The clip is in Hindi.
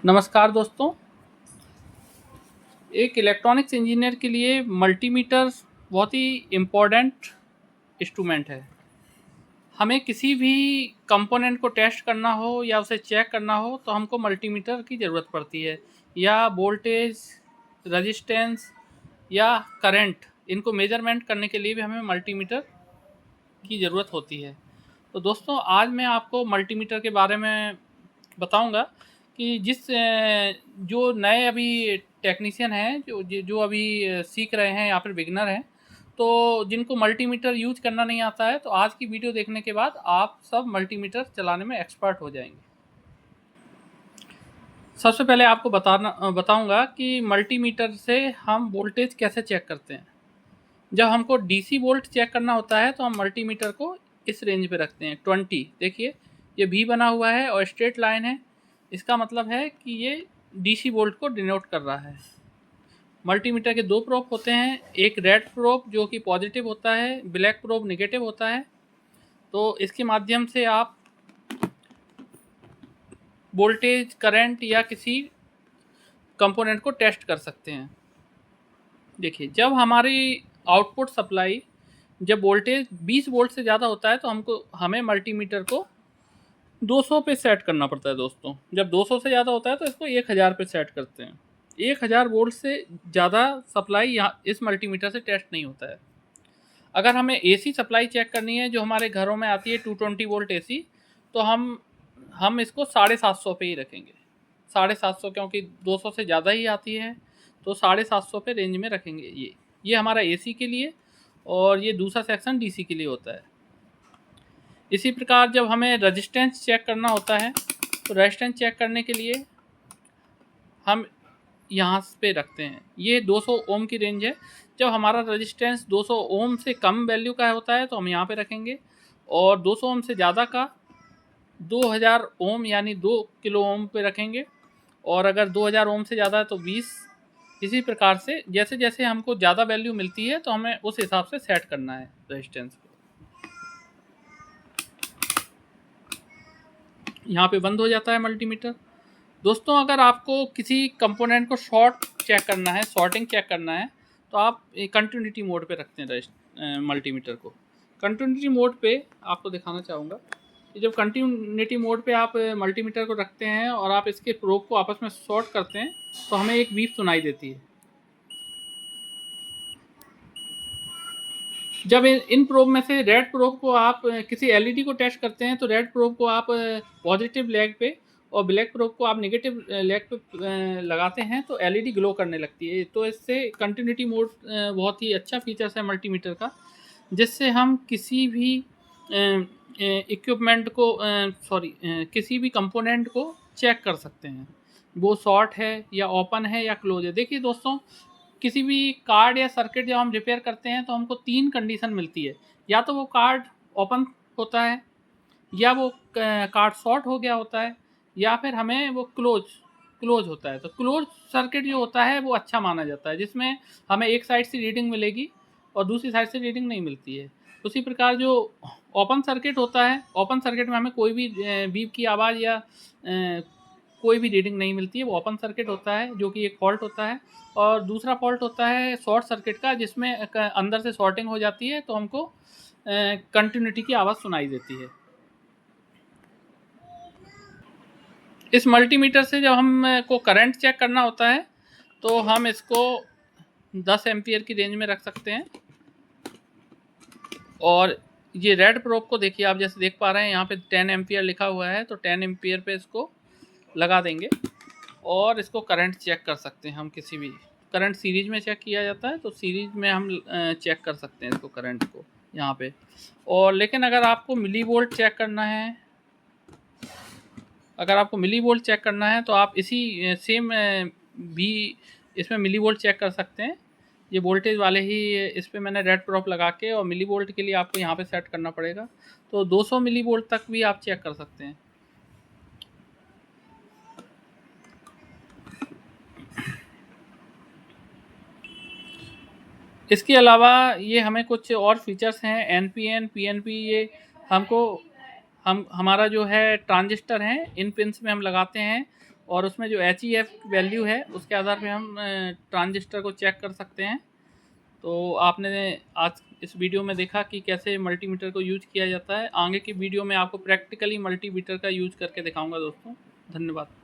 नमस्कार दोस्तों। एक इलेक्ट्रॉनिक्स इंजीनियर के लिए मल्टीमीटर बहुत ही इम्पोर्टेंट इंस्ट्रूमेंट है। हमें किसी भी कंपोनेंट को टेस्ट करना हो या उसे चेक करना हो तो हमको मल्टीमीटर की ज़रूरत पड़ती है, या वोल्टेज, रेजिस्टेंस या करंट, इनको मेजरमेंट करने के लिए भी हमें मल्टीमीटर की ज़रूरत होती है। तो दोस्तों, आज मैं आपको मल्टीमीटर के बारे में बताऊंगा कि जो नए अभी टेक्नीशियन हैं, जो अभी सीख रहे हैं या फिर बिगिनर हैं, तो जिनको मल्टीमीटर यूज करना नहीं आता है, तो आज की वीडियो देखने के बाद आप सब मल्टीमीटर चलाने में एक्सपर्ट हो जाएंगे। सबसे पहले आपको बताऊंगा कि मल्टीमीटर से हम वोल्टेज कैसे चेक करते हैं। जब हमको डीसी वोल्ट चेक करना होता है तो हम मल्टीमीटर को इस रेंज पे रखते हैं 20। देखिए, ये भी बना हुआ है और स्ट्रेट लाइन है, इसका मतलब है कि ये डीसी वोल्ट को डिनोट कर रहा है। मल्टीमीटर के दो प्रोब होते हैं, एक रेड प्रोब जो कि पॉजिटिव होता है, ब्लैक प्रोब निगेटिव होता है। तो इसके माध्यम से आप वोल्टेज, करंट या किसी कंपोनेंट को टेस्ट कर सकते हैं। देखिए, जब हमारी आउटपुट सप्लाई, जब वोल्टेज 20 वोल्ट से ज़्यादा होता है तो हमें मल्टीमीटर को 200 पे सेट करना पड़ता है दोस्तों। जब 200 से ज़्यादा होता है तो इसको 1000 पे सेट करते हैं। 1000 वोल्ट से ज़्यादा सप्लाई यहाँ इस मल्टीमीटर से टेस्ट नहीं होता है। अगर हमें एसी सप्लाई चेक करनी है, जो हमारे घरों में आती है 220 वोल्ट एसी, तो हम इसको 750 पे ही रखेंगे। 750, क्योंकि 200 से ज़्यादा ही आती है, तो 750 पे रेंज में रखेंगे। ये हमारा एसी के लिए, और ये दूसरा सेक्शन डीसी के लिए होता है। इसी प्रकार जब हमें रेजिस्टेंस चेक करना होता है, तो रेजिस्टेंस चेक करने के लिए हम यहाँ पे रखते हैं। ये 200 ओम की रेंज है। जब हमारा रेजिस्टेंस 200 ओम से कम वैल्यू का होता है तो हम यहाँ पे रखेंगे, और 200 ओम से ज़्यादा का 2000 ओम यानी 2 किलो ओम पे रखेंगे, और अगर 2000 ओम से ज़्यादा है तो 20। इसी प्रकार से जैसे जैसे हमको ज़्यादा वैल्यू मिलती है तो हमें उस हिसाब से सेट करना है रेजिस्टेंस को। यहाँ पे बंद हो जाता है मल्टीमीटर। दोस्तों, अगर आपको किसी कंपोनेंट को शॉर्ट चेक करना है, शॉर्टिंग चेक करना है, तो आप कंटिन्यूटी मोड पे रखते हैं मल्टीमीटर को। कंटिन्यूटी मोड पे आपको दिखाना चाहूँगा कि जब कंटिन्यूटी मोड पे आप मल्टीमीटर को रखते हैं और आप इसके प्रोब को आपस में शॉर्ट करते हैं, तो हमें एक बीप सुनाई देती है। जब इन प्रोब में से रेड प्रोब को आप किसी एलईडी को टेस्ट करते हैं, तो रेड प्रोब को आप पॉजिटिव लेग पे और ब्लैक प्रोब को आप नेगेटिव लेग पे लगाते हैं, तो एलईडी ग्लो करने लगती है। तो इससे कंटिन्यूटी मोड बहुत ही अच्छा फीचर्स है मल्टीमीटर का, जिससे हम किसी भी इक्विपमेंट को किसी भी कंपोनेंट को चेक कर सकते हैं, वो शॉर्ट है या ओपन है या क्लोज है। देखिए दोस्तों, किसी भी कार्ड या सर्किट जब हम रिपेयर करते हैं तो हमको 3 कंडीशन मिलती है। या तो वो कार्ड ओपन होता है, या वो कार्ड शॉर्ट हो गया होता है, या फिर हमें वो क्लोज होता है। तो क्लोज सर्किट जो होता है वो अच्छा माना जाता है, जिसमें हमें एक साइड से रीडिंग मिलेगी और दूसरी साइड से रीडिंग नहीं मिलती है। उसी प्रकार जो ओपन सर्किट होता है, ओपन सर्किट में हमें कोई भी बीप की आवाज़ या कोई भी रीडिंग नहीं मिलती है, वो ओपन सर्किट होता है, जो कि एक फॉल्ट होता है। और दूसरा फॉल्ट होता है शॉर्ट सर्किट का, जिसमें अंदर से शॉर्टिंग हो जाती है, तो हमको कंटिन्यूटी की आवाज़ सुनाई देती है। इस मल्टीमीटर से जब हम को करंट चेक करना होता है, तो हम इसको 10 एम्पियर की रेंज में रख सकते हैं। और ये रेड प्रोब को देखिए, आप जैसे देख पा रहे हैं यहाँ पे 10 एम्पियर लिखा हुआ है, तो 10 एम्पियर पे इसको लगा देंगे और इसको करंट चेक कर सकते हैं हम। किसी भी करंट सीरीज में चेक किया जाता है, तो सीरीज में हम चेक कर सकते हैं इसको, करंट को यहाँ पे। और लेकिन अगर आपको मिली वोल्ट चेक करना है, तो आप इसी सेम भी इसमें मिली वोल्ट चेक कर सकते हैं। ये वोल्टेज वाले ही इस पर मैंने रेड प्रोब लगा के, और मिली वोल्ट के लिए आपको यहाँ पे सेट करना पड़ेगा, तो 200 मिली वोल्ट तक भी आप चेक कर सकते हैं। इसके अलावा ये हमें कुछ और फीचर्स हैं, एनपीएन, पीएनपी। ये हमारा जो है ट्रांजिस्टर हैं, इन पिन्स में हम लगाते हैं और उसमें जो HEF वैल्यू है उसके आधार पे हम ट्रांजिस्टर को चेक कर सकते हैं। तो आपने आज इस वीडियो में देखा कि कैसे मल्टीमीटर को यूज किया जाता है। आगे की वीडियो में आपको प्रैक्टिकली मल्टीमीटर का यूज करके दिखाऊंगा दोस्तों। धन्यवाद।